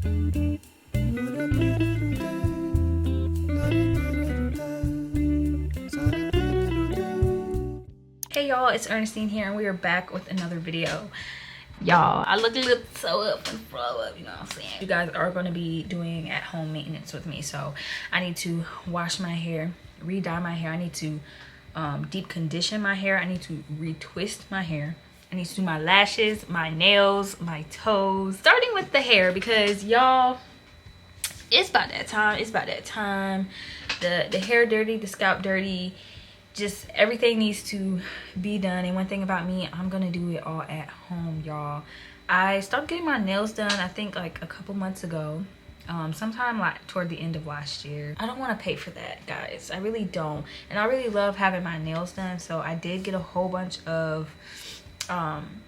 Hey y'all, it's Ernestine here and we are back with another video. Y'all, I look a little so up and flow up, you know what I'm saying? You guys are going to be doing at-home maintenance with me, so I need to wash my hair, re-dye my hair. I need to deep condition my hair. I need to retwist my hair. I need to do my lashes, my nails, my toes. Starting with the hair because y'all, it's about that time. It's about that time. The hair dirty, the scalp dirty. Just everything needs to be done. And one thing about me, I'm gonna do it all at home, y'all. I started getting my nails done I think like a couple months ago, sometime like toward the end of last year. I don't want to pay for that, guys. I really don't. And I really love having my nails done, so I did get a whole bunch of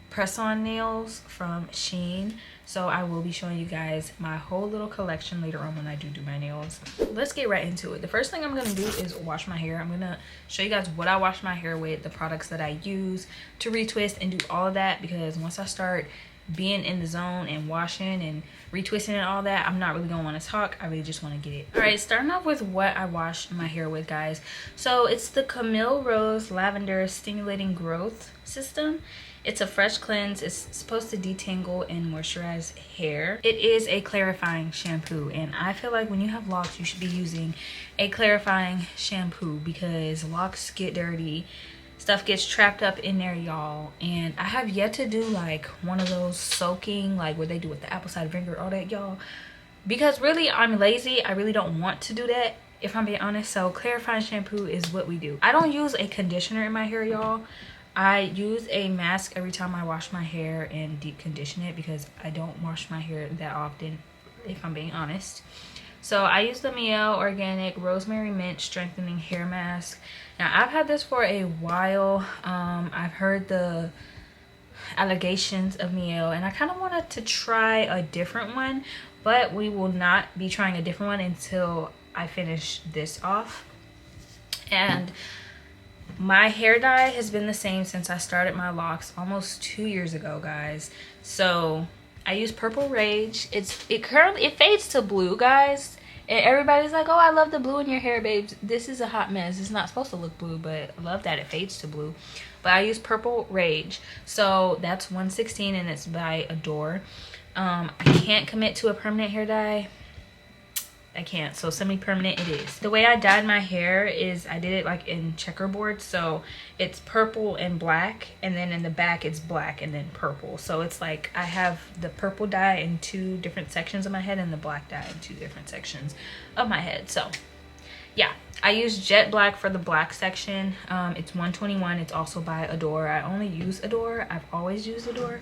press-on nails from Shein. So I will be showing you guys my whole little collection later on when I do my nails. Let's get right into it. The first thing I'm gonna do is wash my hair. I'm gonna show you guys what I wash my hair with, the products that I use to retwist and do all of that, because once I start being in the zone and washing and retwisting and all that, I'm not really gonna want to talk. I really just want to get it. All right, starting off with what I wash my hair with, guys. So it's the Camille Rose Lavender Stimulating Growth System. It's a fresh cleanse. It's supposed to detangle and moisturize hair. It is a clarifying shampoo, and I feel like when you have locks, you should be using a clarifying shampoo because locks get dirty. Stuff gets trapped up in there, y'all. And I have yet to do like one of those soaking, like what they do with the apple cider vinegar, all that, y'all. Because really, I'm lazy. I really don't want to do that, if I'm being honest. So clarifying shampoo is what we do. I don't use a conditioner in my hair, y'all. I use a mask every time I wash my hair and deep condition it because I don't wash my hair that often, if I'm being honest. So I use the Mielle Organic Rosemary Mint Strengthening Hair Mask. Now I've had this for a while. I've heard the allegations of Mielle and I kind of wanted to try a different one, but we will not be trying a different one until I finish this off. And my hair dye has been the same since I started my locks almost 2 years ago, guys. So I use Purple Rage. It fades to blue, guys. And everybody's like, oh, I love the blue in your hair, babes. This is a hot mess. It's not supposed to look blue, but I love that it fades to blue. But I use Purple Rage. So that's 116 and it's by Adore. I can't commit to a permanent hair dye. I can't, so semi-permanent it is. The way I dyed my hair is I did it like in checkerboard, so it's purple and black, and then in the back it's black and then purple. So it's like I have the purple dye in 2 different sections of my head and the black dye in 2 different sections of my head. So yeah, I use jet black for the black section. It's 121. It's also by Adore. I only use Adore. I've always used Adore.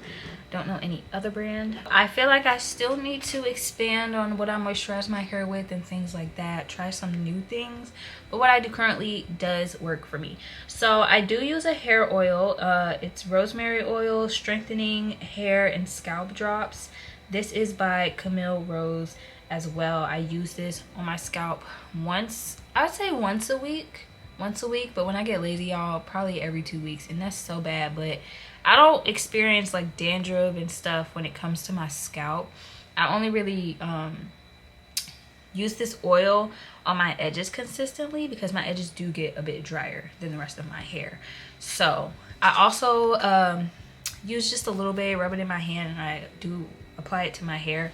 Don't know any other brand. I feel like I still need to expand on what I moisturize my hair with and things like that. Try some new things. But what I do currently does work for me. So I do use a hair oil. It's rosemary oil, strengthening hair and scalp drops. This is by Camille Rose as well. I use this on my scalp once, I would say once a week, but when I get lazy, y'all, probably every 2 weeks, and that's so bad. But I don't experience like dandruff and stuff when it comes to my scalp. I only really use this oil on my edges consistently because my edges do get a bit drier than the rest of my hair. So I also use just a little bit, rub it in my hand, and I do apply it to my hair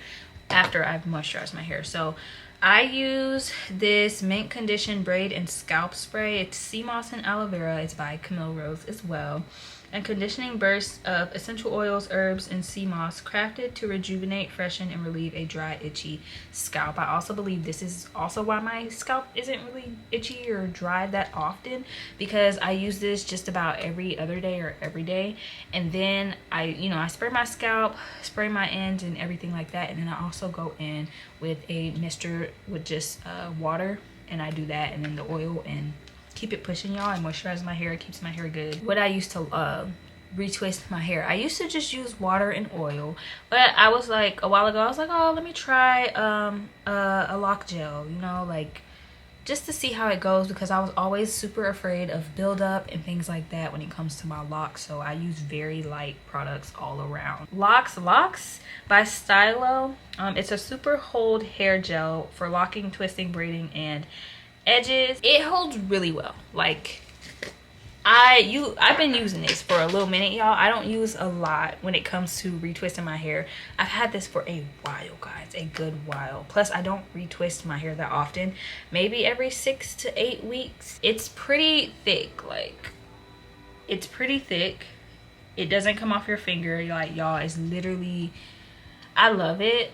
after I've moisturized my hair. So I use this mint condition braid and scalp spray. It's sea moss and aloe vera. It's by Camille Rose as well. And conditioning bursts of essential oils, herbs, and sea moss, crafted to rejuvenate, freshen, and relieve a dry, itchy scalp. I also believe this is also why my scalp isn't really itchy or dry that often, because I use this just about every other day or every day. And then I spray my scalp, spray my ends and everything like that. And then I also go in with a mister with just water, and I do that, and then the oil, and keep it pushing, y'all, and moisturize my hair. It keeps my hair good. What I used to retwist my hair, I used to just use water and oil, but I was like, a while ago, I was like, oh, let me try a lock gel, like just to see how it goes, because I was always super afraid of buildup and things like that when it comes to my locks. So I use very light products all around. Locks by Stylo. It's a super hold hair gel for locking, twisting, braiding, and edges. It holds really well. Like, I've been using this for a little minute, y'all. I don't use a lot when it comes to retwisting my hair. I've had this for a while, guys, a good while. Plus, I don't retwist my hair that often, maybe every 6 to 8 weeks. It's pretty thick, like, it's pretty thick. It doesn't come off your finger, like, y'all. It's literally, I love it.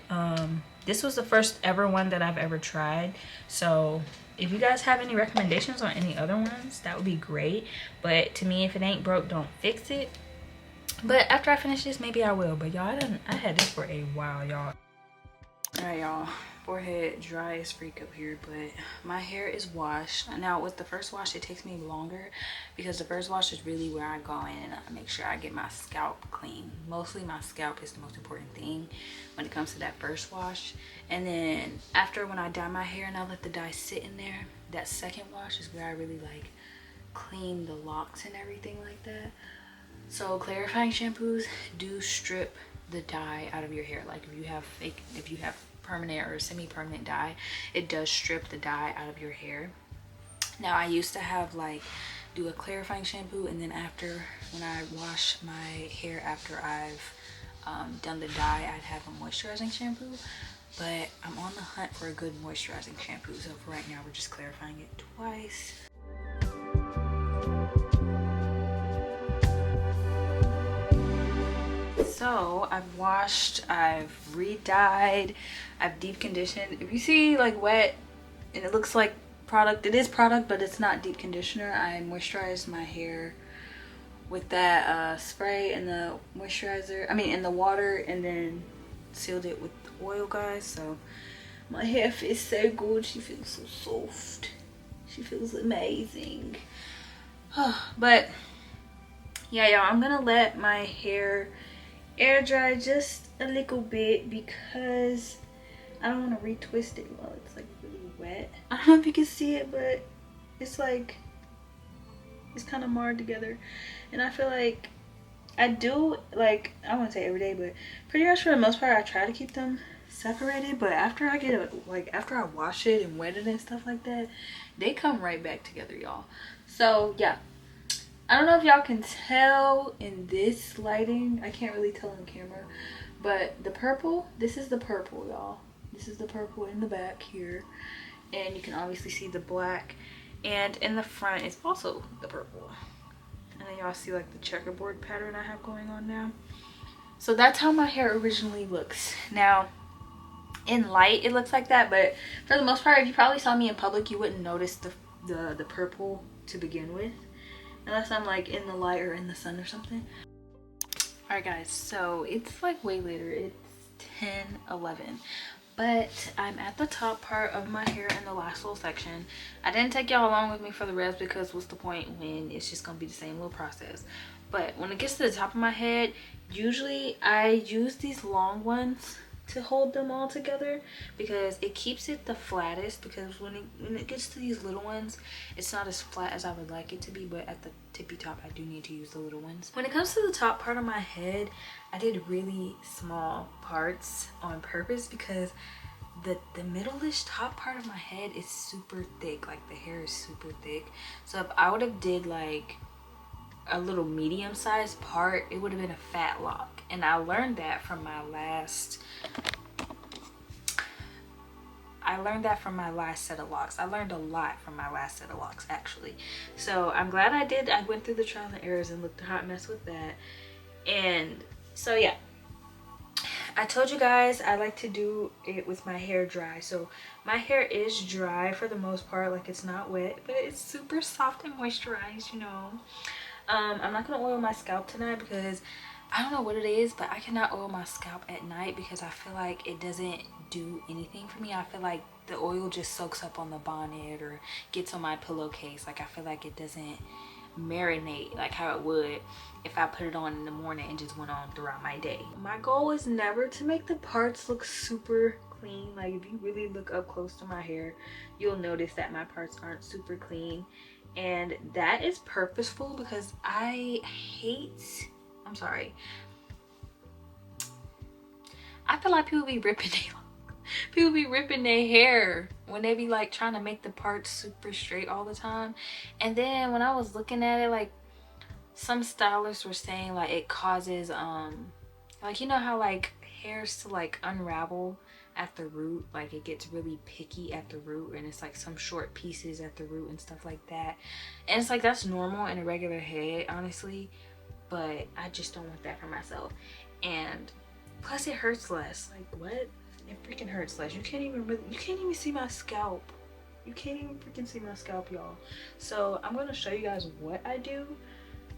This was the first ever one that I've ever tried, so if you guys have any recommendations on any other ones, that would be great. But to me, if it ain't broke, don't fix it. But after I finish this, maybe I will. But y'all, I had this for a while, y'all. All right, y'all, forehead dry as freak up here, but my hair is washed. Now with the first wash, it takes me longer because the first wash is really where I go in and I make sure I get my scalp clean. Mostly my scalp is the most important thing when it comes to that first wash. And then after, when I dye my hair and I let the dye sit in there, that second wash is where I really like clean the locks and everything like that. So clarifying shampoos do strip the dye out of your hair. Like if you have permanent or semi-permanent dye, it does strip the dye out of your hair. Now I used to have like do a clarifying shampoo, and then after, when I wash my hair after I've done the dye, I'd have a moisturizing shampoo. But I'm on the hunt for a good moisturizing shampoo, so for right now we're just clarifying it twice. So I've washed, I've re-dyed, I've deep conditioned. If you see like wet and it looks like product, it is product, but it's not deep conditioner. I moisturized my hair with that spray and the moisturizer, in the water, and then sealed it with oil, guys. So my hair feels so good. She feels so soft. She feels amazing. But yeah, y'all, I'm gonna let my hair air dry just a little bit because I don't want to retwist it while it's like really wet. I don't know if you can see it, but it's like, it's kind of marred together. And I feel like I do, like, I wouldn't say every day, but pretty much for the most part I try to keep them separated. But after I get it, like after I wash it and wet it and stuff like that, they come right back together, y'all. So yeah, I don't know if y'all can tell in this lighting. I can't really tell on camera, but the purple, this is the purple, y'all. This is the purple in the back here, and you can obviously see the black, and in the front it's also the purple. And then y'all see like the checkerboard pattern I have going on now. So that's how my hair originally looks. Now in light it looks like that, but for the most part, if you probably saw me in public, you wouldn't notice the purple to begin with, unless I'm like in the light or in the sun or something. All right guys, so it's like way later. It's 10:11, but I'm at the top part of my hair in the last little section. I didn't take y'all along with me for the rest because what's the point when it's just gonna be the same little process. But when it gets to the top of my head, usually I use these long ones to hold them all together because it keeps it the flattest, because when it gets to these little ones, it's not as flat as I would like it to be, but at the tippy top I do need to use the little ones. When it comes to the top part of my head, I did really small parts on purpose because the middle-ish top part of my head is super thick. Like the hair is super thick, so if I would have did like a little medium-sized part, it would have been a fat lock. And I learned that from my last set of locks. I learned a lot from my last set of locks, actually. So I'm glad I did. I went through the trial and errors and looked a hot mess with that. And so yeah, I told you guys I like to do it with my hair dry. So my hair is dry for the most part. Like, it's not wet, but it's super soft and moisturized, you know. I'm not gonna oil my scalp tonight because I don't know what it is, but I cannot oil my scalp at night because I feel like it doesn't do anything for me. I feel like the oil just soaks up on the bonnet or gets on my pillowcase. Like, I feel like it doesn't marinate like how it would if I put it on in the morning and just went on throughout my day. My goal is never to make the parts look super clean. Like if you really look up close to my hair, you'll notice that my parts aren't super clean, and that is purposeful because I hate, I'm sorry, I feel like people be ripping their hair when they be like trying to make the parts super straight all the time. And then when I was looking at it, like some stylists were saying like it causes like, you know how like hairs to like unravel at the root, like it gets really picky at the root, and it's like some short pieces at the root and stuff like that. And it's like that's normal in a regular head, honestly, but I just don't want that for myself. And plus it hurts less. Like what? It freaking hurts less. You can't even see my scalp. You can't even freaking see my scalp, y'all. So I'm gonna show you guys what I do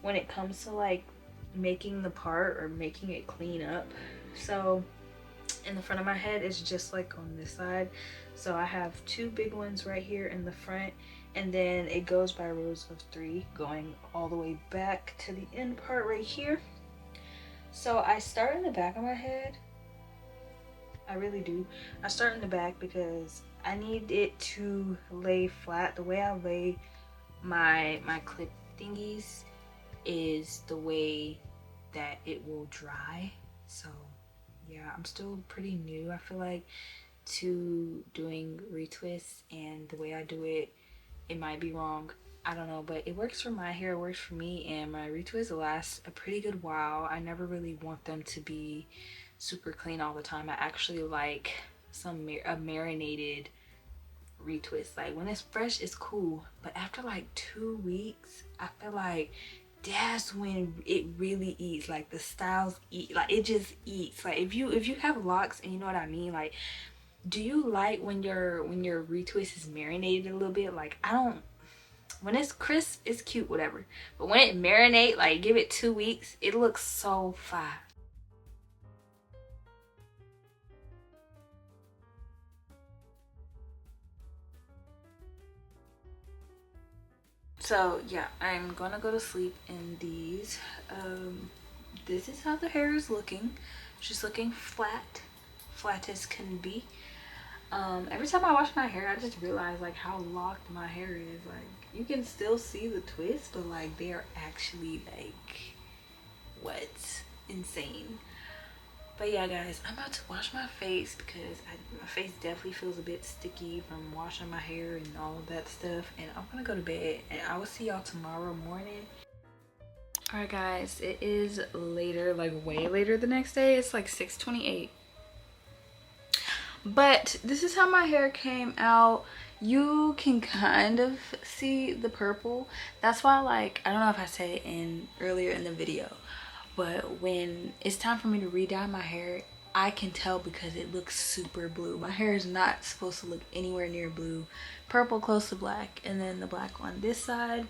when it comes to like making the part or making it clean up. So in the front of my head is just like on this side. So I have two big ones right here in the front, and then it goes by rows of 3 going all the way back to the end part right here. So I start in the back of my head. I really do. I start in the back because I need it to lay flat. The way I lay my clip thingies is the way that it will dry. So yeah, I'm still pretty new, I feel like, to doing retwists, and the way I do it, it might be wrong, I don't know, but it works for my hair, it works for me, and my retwists last a pretty good while. I never really want them to be super clean all the time. I actually like a marinated retwist. Like when it's fresh, it's cool, but after like 2 weeks, I feel like that's when it really eats. Like the styles eat, like it just eats. Like if you have locks, and you know what I mean, like do you like when your retwist is marinated a little bit? Like I don't, when it's crisp it's cute, whatever, but when it marinate, like give it 2 weeks, it looks so fire. So yeah, I'm gonna go to sleep in these. This is how the hair is looking. She's looking flat as can be. Every time I wash my hair, I just realize like how locked my hair is. Like you can still see the twist, but like they are actually like what, insane. But yeah guys, I'm about to wash my face because my face definitely feels a bit sticky from washing my hair and all of that stuff, and I'm gonna go to bed, and I will see y'all tomorrow morning. All right guys, it is later, like way later the next day. It's like 6:28, but this is how my hair came out. You can kind of see the purple. That's why, like, I don't know if I said it earlier in the video, but when it's time for me to re-dye my hair, I can tell because it looks super blue. My hair is not supposed to look anywhere near blue. Purple close to black, and then the black on this side.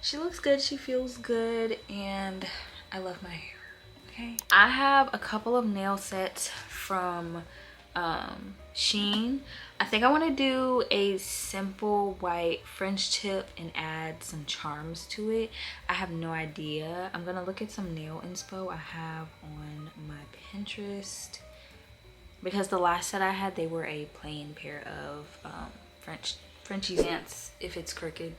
She looks good, she feels good, and I love my hair. Okay, I have a couple of nail sets from Sheen. I think I want to do a simple white French tip and add some charms to it. I have no idea. I'm gonna look at some nail inspo I have on my Pinterest, because the last set I had, they were a plain pair of Frenchies ants if it's crooked.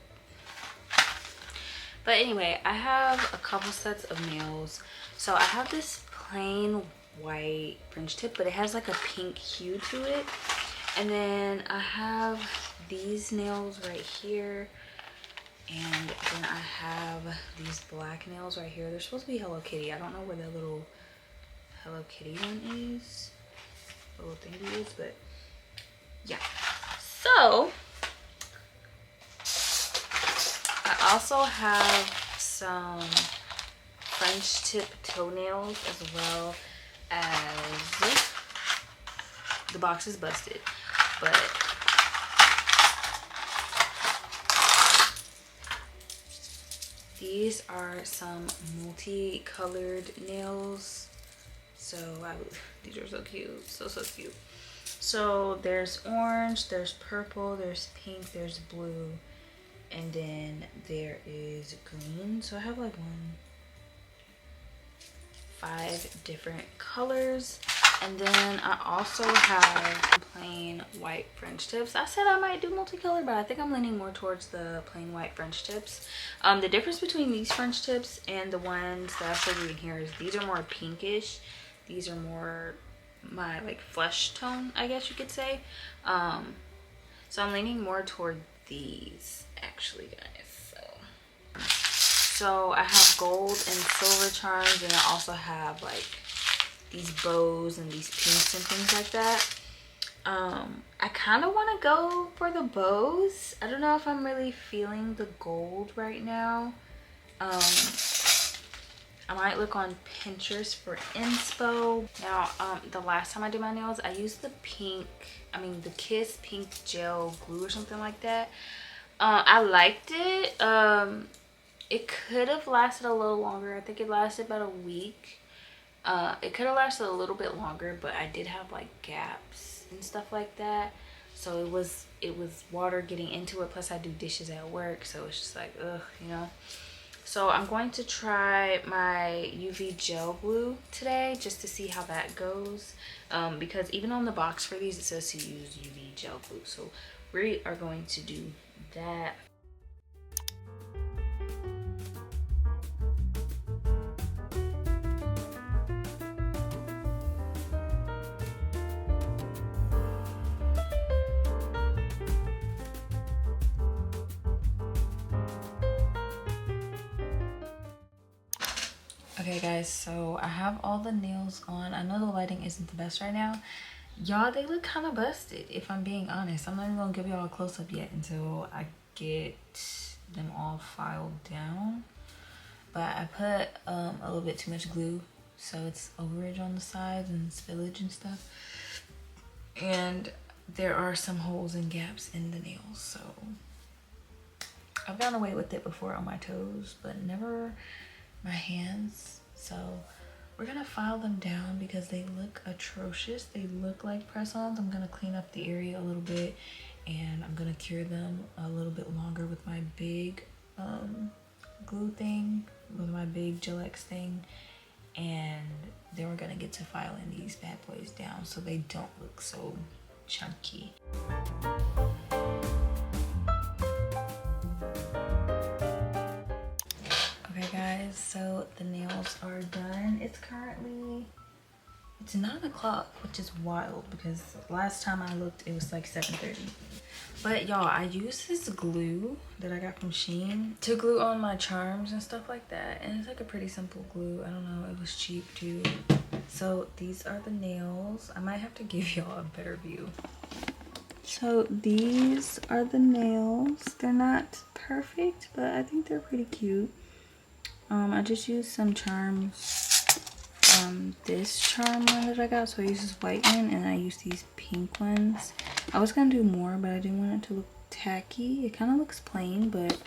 But anyway, I have a couple sets of nails. So I have this plain white French tip, but it has like a pink hue to it. And then I have these nails right here, and then I have these black nails right here. They're supposed to be Hello Kitty. I don't know where the little Hello Kitty one is, the little thingy is, but yeah. So I also have some French tip toenails, as well as, the box is busted, but these are some multicolored nails. So these are so cute, so cute. So there's orange, there's purple, there's pink, there's blue, and then there is green. So I have like 5 different colors. And then I also have plain white French tips. I said I might do multicolor, but I think I'm leaning more towards the plain white French tips. The difference between these French tips and the ones that I showed you in here is these are more pinkish. These are more my like flesh tone, I guess you could say. So I'm leaning more toward these actually, guys. So I have gold and silver charms, and I also have like these bows and these pinks and things like that. I kind of want to go for the bows. I don't know if I'm really feeling the gold right now. I might look on Pinterest for inspo. Now, the last time I did my nails, I used the Kiss pink gel glue or something like that. I liked it. It could have lasted a little longer. I think it lasted about a week. It could have lasted a little bit longer, but I did have like gaps and stuff like that. So it was water getting into it. Plus I do dishes at work, so it's just like, ugh, you know. So I'm going to try my UV gel glue today just to see how that goes. Because even on the box for these, it says to use UV gel glue. So we are going to do that. Okay guys, so I have all the nails on. I know the lighting isn't the best right now. Y'all, they look kind of busted, if I'm being honest. I'm not even gonna give y'all a close-up yet until I get them all filed down. But I put a little bit too much glue, so it's overage on the sides and spillage and stuff. And there are some holes and gaps in the nails, so I've gotten away with it before on my toes, but never my hands. So we're gonna file them down because they look atrocious. They look like press-ons. I'm gonna clean up the area a little bit, and I'm gonna cure them a little bit longer with my big glue thing, with my big Gel-X thing, and then we're gonna get to filing these bad boys down so they don't look so chunky. Okay guys, so the nails are done. It's 9 o'clock, which is wild because last time I looked it was like 7:30. But y'all, I use this glue that I got from Shein to glue on my charms and stuff like that, and it's like a pretty simple glue. I don't know, it was cheap too. So these are the nails. I might have to give y'all a better view. So these are the nails. They're not perfect, but I think they're pretty cute. I just used some charms from this charm one that I got. So I used this white one and I used these pink ones. I was gonna do more, but I didn't want it to look tacky. It kind of looks plain, but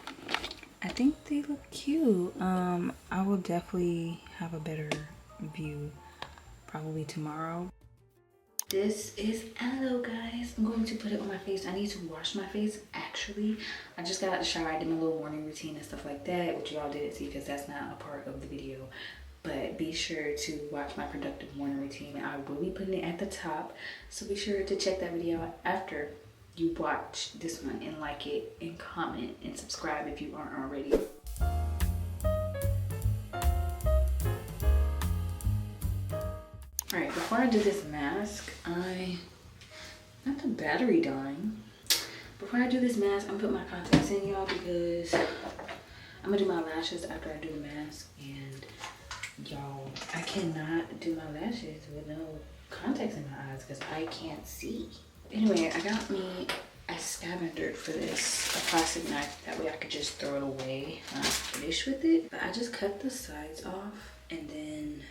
I think they look cute. I will definitely have a better view probably tomorrow. This is aloe, guys. I'm going to put it on my face. I need to wash my face actually. I just got out of the shower. I did my little morning routine and stuff like that, which y'all didn't see because that's not a part of the video. But be sure to watch my productive morning routine. I will be putting it at the top, so be sure to check that video out after you watch this one, and like it and comment and subscribe if you aren't already. Alright, before I do this mask, not the battery dying. Before I do this mask, I'm gonna put my contacts in, y'all, because I'm gonna do my lashes after I do the mask. And y'all, I cannot do my lashes with no contacts in my eyes because I can't see. Anyway, I scavengered for this, a plastic knife. That way I could just throw it away when I'm finished with it. But I just cut the sides off and then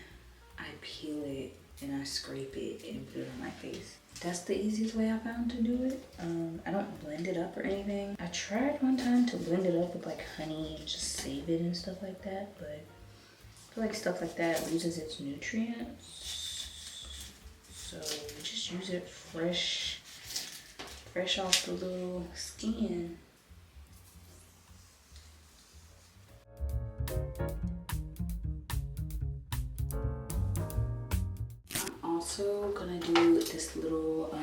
I peel it and I scrape it and put it on my face. That's the easiest way I found to do it. I don't blend it up or anything. I tried one time to blend it up with like honey and just save it and stuff like that, but I feel like stuff like that loses its nutrients. So just use it fresh off the little skin. Also gonna do this little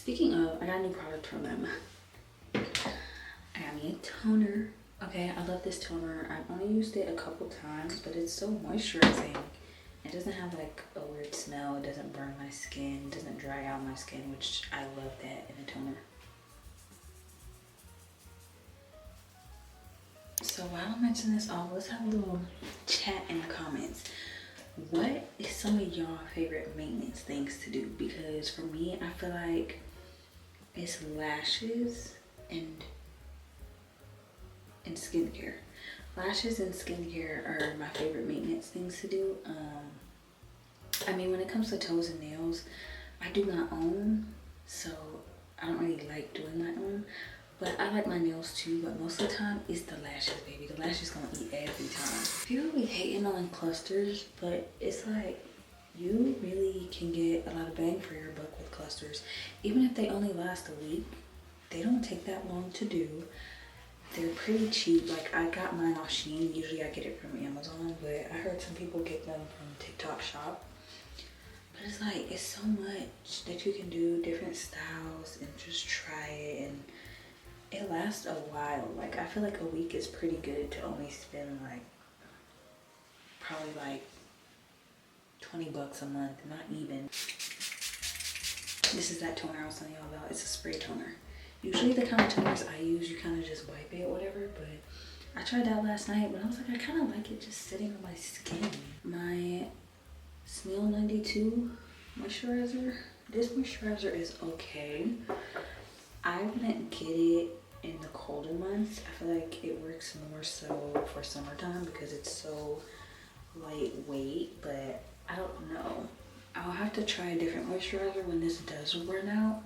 Speaking of, I got a new product from them. I got me a toner. Okay, I love this toner. I've only used it a couple times, but it's so moisturizing. It doesn't have like a weird smell. It doesn't burn my skin. It doesn't dry out my skin, which I love that in a toner. So while I'm mentioning this off, let's have a little chat in the comments. What is some of y'all favorite maintenance things to do? Because for me, I feel like it's lashes and skincare. Lashes and skincare are my favorite maintenance things to do. I mean, when it comes to toes and nails, I do my own, so I don't really like doing my own. But I like my nails too, but most of the time it's the lashes, baby. The lashes gonna eat every time. People be hating on clusters, but it's like you really can get a lot of bang for your buck with clusters. Even if they only last a week, they don't take that long to do. They're pretty cheap. Like, I got mine off Shein. Usually I get it from Amazon, but I heard some people get them from TikTok Shop. But it's like, it's so much that you can do, different styles, and just try it, and it lasts a while. Like, I feel like a week is pretty good to only spend like, probably like 20 bucks a month, not even. This is that toner I was telling y'all about. It's a spray toner. Usually the kind of toners I use, you kind of just wipe it or whatever, but I tried that last night, but I was like, I kind of like it just sitting on my skin. My Smell 92 moisturizer. This moisturizer is okay. I wouldn't get it in the colder months. I feel like it works more so for summertime because it's so lightweight, but I don't know. I'll have to try a different moisturizer when this does run out,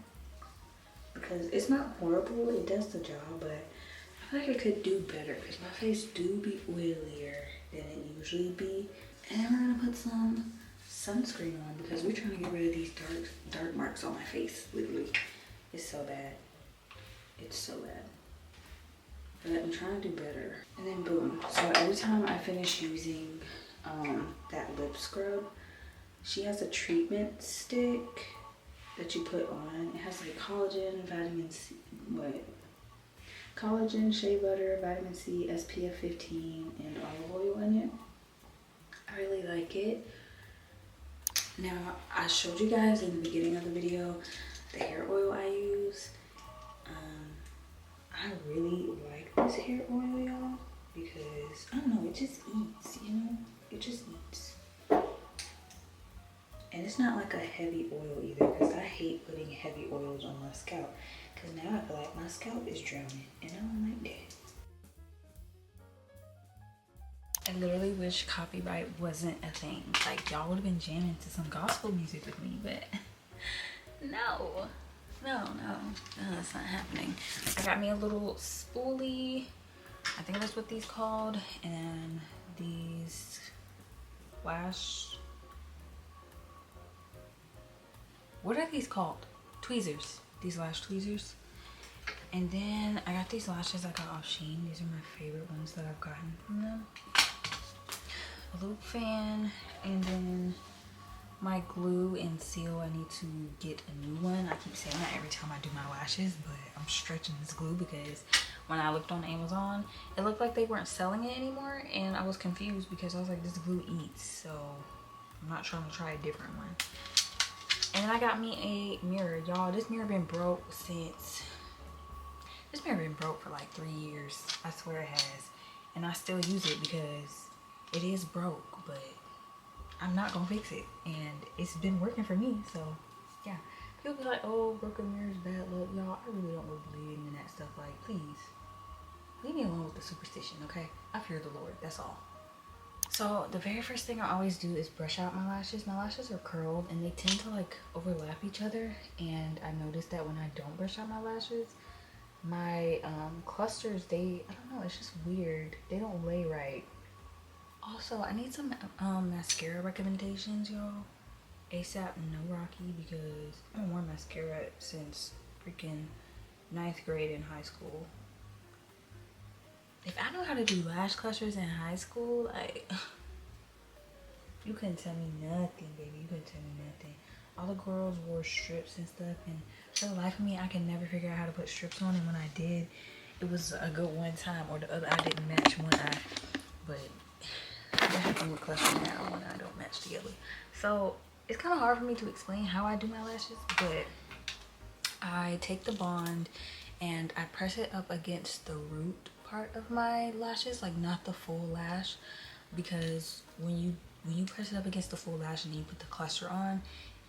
because it's not horrible, it does the job, but I feel like it could do better because my face do be oilier than it usually be. And then we're gonna put some sunscreen on because we're trying to get rid of these dark marks on my face. Literally, it's so bad. It's so bad. But I'm trying to do better. And then boom. So every time I finish using that lip scrub, she has a treatment stick that you put on. It has like collagen, vitamin C, collagen, shea butter, vitamin C, SPF 15, and olive oil in it. I really like it. Now, I showed you guys in the beginning of the video the hair oil I use. I really like this hair oil, y'all, because I don't know, it just eats, you know? It just eats. And it's not like a heavy oil either, because I hate putting heavy oils on my scalp, because now I feel like my scalp is drowning, and I don't like that. I literally wish copyright wasn't a thing. Like, y'all would have been jamming to some gospel music with me, but no, that's not happening. I got me a little spoolie. I think that's what these called, and these lash. What are these called? Tweezers. These lash tweezers. And then I got these lashes I got off Shein. These are my favorite ones that I've gotten from them. A loop fan, and then my glue and seal. I need to get a new one. I keep saying that every time I do my lashes, but I'm stretching this glue because when I looked on Amazon, it looked like they weren't selling it anymore, and I was confused because I was like, this glue eats, so I'm not trying to try a different one. And then I got me a mirror. Y'all, this mirror been broke since, this mirror been broke for like 3 years. I swear it has. And I still use it because it is broke, but I'm not gonna fix it. And it's been working for me, so yeah. People be like, oh, broken mirrors, bad luck. Y'all, I really don't believe in that stuff. Like, please, leave me alone with the superstition, okay? I fear the Lord, that's all. So the very first thing I always do is brush out my lashes. My lashes are curled and they tend to like overlap each other, and I noticed that when I don't brush out my lashes, my clusters, I don't know, it's just weird. They don't lay right. Also, I need some mascara recommendations, y'all. ASAP No Rocky, because I haven't worn mascara since freaking 9th grade in high school. If I know how to do lash clusters in high school, like, you couldn't tell me nothing, baby. You couldn't tell me nothing. all the girls wore strips and stuff, and for the life of me, I can never figure out how to put strips on, and when I did, it was a good one time, or the other eye didn't match one eye, but I have to look closer now when I don't match together. So it's kind of hard for me to explain how I do my lashes, but I take the bond and I press it up against the root part of my lashes, like not the full lash, because when you press it up against the full lash and then you put the cluster on,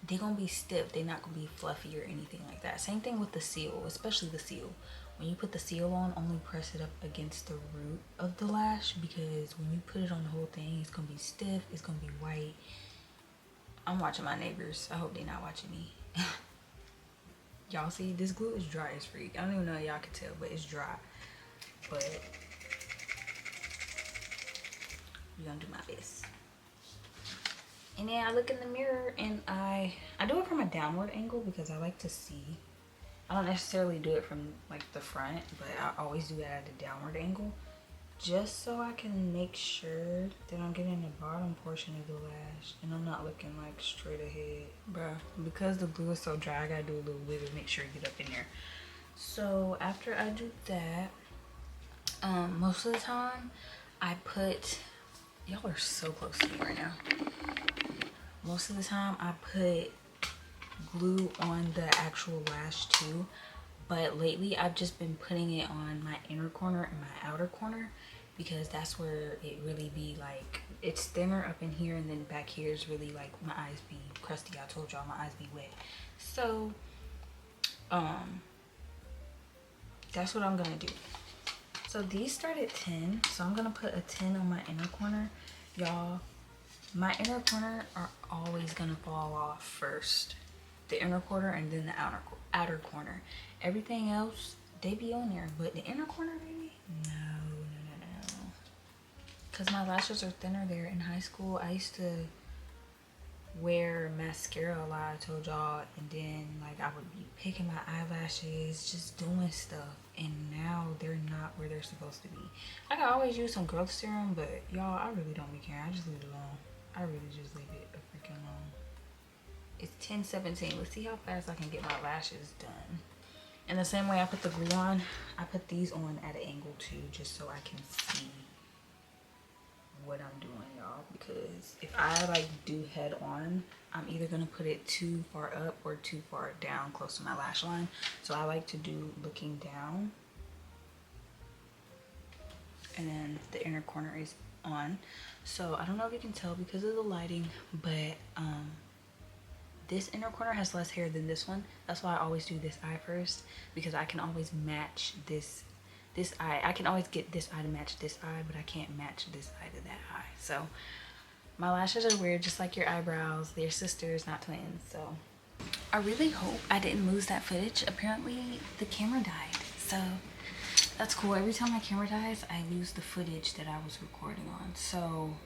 they're gonna be stiff. They're not gonna be fluffy or anything like that. Same thing with the seal, especially the seal. When you put the seal on, only press it up against the root of the lash, because when you put it on the whole thing, it's gonna be stiff, it's gonna be white. I'm watching my neighbors. I hope they're not watching me. Y'all see, this glue is dry as freak. I don't even know if y'all can tell, but it's dry. But we're gonna do my best. And then I look in the mirror and I do it from a downward angle because I like to see. I don't necessarily do it from like the front, but I always do it at a downward angle, just so I can make sure that I'm getting the bottom portion of the lash and I'm not looking like straight ahead. Bruh, because the glue is so dry, I gotta do a little wiggle, make sure you get up in there. So after I do that, most of the time I put, y'all are so close to me right now. Most of the time I put glue on the actual lash too, but lately I've just been putting it on my inner corner and my outer corner, because that's where it really be like, it's thinner up in here, and then back here is really like my eyes be crusty. I told y'all my eyes be wet. So that's what I'm gonna do. So these start at 10, so I'm gonna put a 10 on my inner corner. Y'all, my inner corner are always gonna fall off first. The inner corner and then the outer corner. Everything else, they be on there, but the inner corner, baby, no. Because my lashes are thinner there. In high school, I used to wear mascara a lot, I told y'all, and then like I would be picking my eyelashes, just doing stuff, and now they're not where they're supposed to be. I can always use some growth serum, but y'all, I really don't be caring. I just leave it alone. I really just leave it a freaking alone. It's 10:17. Let's see how fast I can get my lashes done. And the same way I put the glue on, I put these on at an angle too, just so I can see what I'm doing, y'all. Because if I like do head on, I'm either gonna put it too far up or too far down close to my lash line. So I like to do looking down. And then the inner corner is on. So I don't know if you can tell because of the lighting, but this inner corner has less hair than this one. That's why I always do this eye first, because I can always match this eye. I can always get this eye to match this eye, but I can't match this eye to that eye. So my lashes are weird, just like your eyebrows. They're sisters, not twins. So I really hope I didn't lose that footage. Apparently the camera died, so that's cool. Every time my camera dies, I lose the footage that I was recording on. So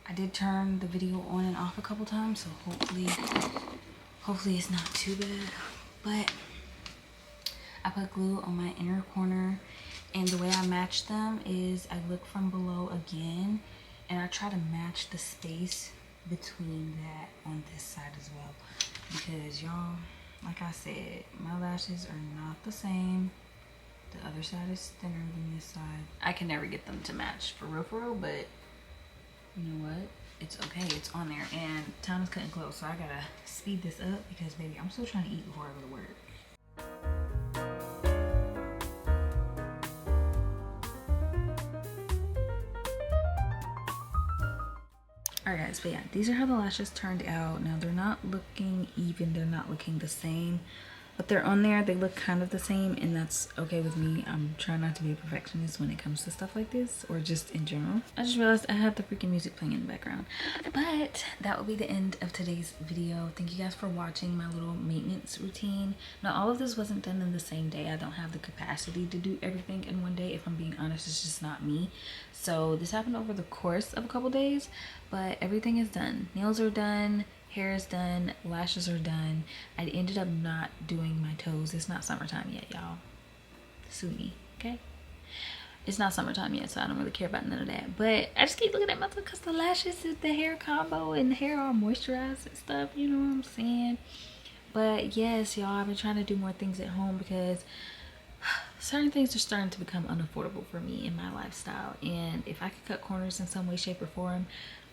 I did turn the video on and off a couple times, so hopefully it's not too bad. But I put glue on my inner corner, and the way I match them is I look from below again, and I try to match the space between that on this side as well, because y'all, like I said, my lashes are not the same. The other side is thinner than this side. I can never get them to match for real, but you know what? It's okay. It's on there, and time is cutting close, so I gotta speed this up because, baby, I'm still trying to eat before I go to work. Alright guys, but yeah, these are how the lashes turned out. Now they're not looking even, they're not looking the same, but they're on there. They look kind of the same, and that's okay with me. I'm trying not to be a perfectionist when it comes to stuff like this, or just in general. I just realized I have the freaking music playing in the background. But that will be the end of today's video. Thank you guys for watching my little maintenance routine. Now all of this wasn't done in the same day. I don't have the capacity to do everything in one day. If I'm being honest, it's just not me. So this happened over the course of a couple days, but everything is done. Nails are done, hair is done, lashes are done. I ended up not doing my toes. It's not summertime yet, y'all. Sue me, okay? it's not summertime yet, so I don't really care about none of that. But I just keep looking at myself because the lashes is the hair combo and the hair all moisturized and stuff, you know what I'm saying? But yes, y'all, I've been trying to do more things at home because certain things are starting to become unaffordable for me in my lifestyle, and if I could cut corners in some way, shape, or form,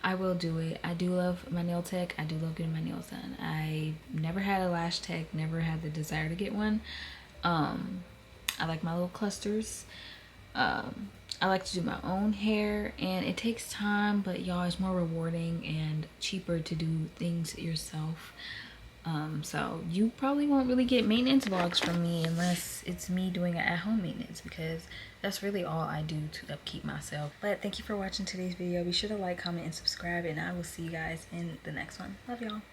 I will do it. I do love my nail tech. I do love getting my nails done. I never had a lash tech, never had the desire to get one. I like my little clusters. I like to do my own hair, and it takes time, but y'all, it's more rewarding and cheaper to do things yourself. So you probably won't really get maintenance vlogs from me unless it's me doing it at home maintenance, because that's really all I do to upkeep myself. But thank you for watching today's video. Be sure to like, comment, and subscribe, and I will see you guys in the next one. Love y'all.